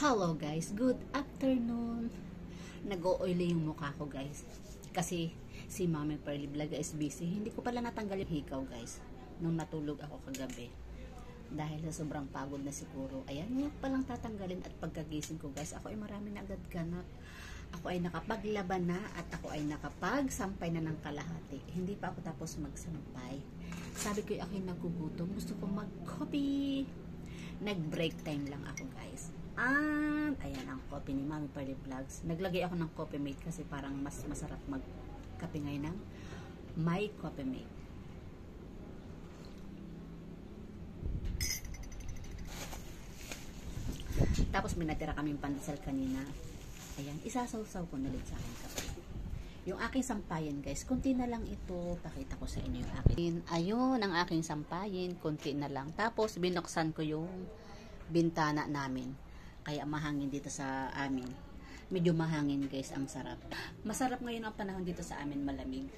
Hello guys, good afternoon. Nag-o-oily yung mukha ko guys. Kasi si Mami Pearly Vlog is busy. Hindi ko pala natanggal yung hikaw guys. Nung natulog ako kagabi. Dahil sa sobrang pagod na siguro. Ayan, yun palang tatanggalin at pagkagising ko guys. Ako ay marami na agad ganap. Ako ay nakapaglaban na at ako ay nakapagsampay na ng kalahati. Hindi pa ako tapos magsampay. Sabi ko ako ay nagugutom. Gusto ko mag-coffee. Nag-break time lang ako guys. Ayan ang coffee ni Mami Pearly Vlogs. Naglagay ako ng coffee mate kasi parang mas masarap magkape ngayon ng may coffee mate. Tapos may natira kaming pandesal kanina. Ayan, isasawsaw ko na ulit sa aking kape. Yung aking sampayin guys, konti na lang ito. Pakita ko sa inyo yung aking. Ayun ang aking sampayin, konti na lang. Tapos binuksan ko yung bintana namin. Kaya mahangin dito sa amin. Medyo mahangin guys, ang sarap. Masarap ngayon ang panahon dito sa amin, malamig.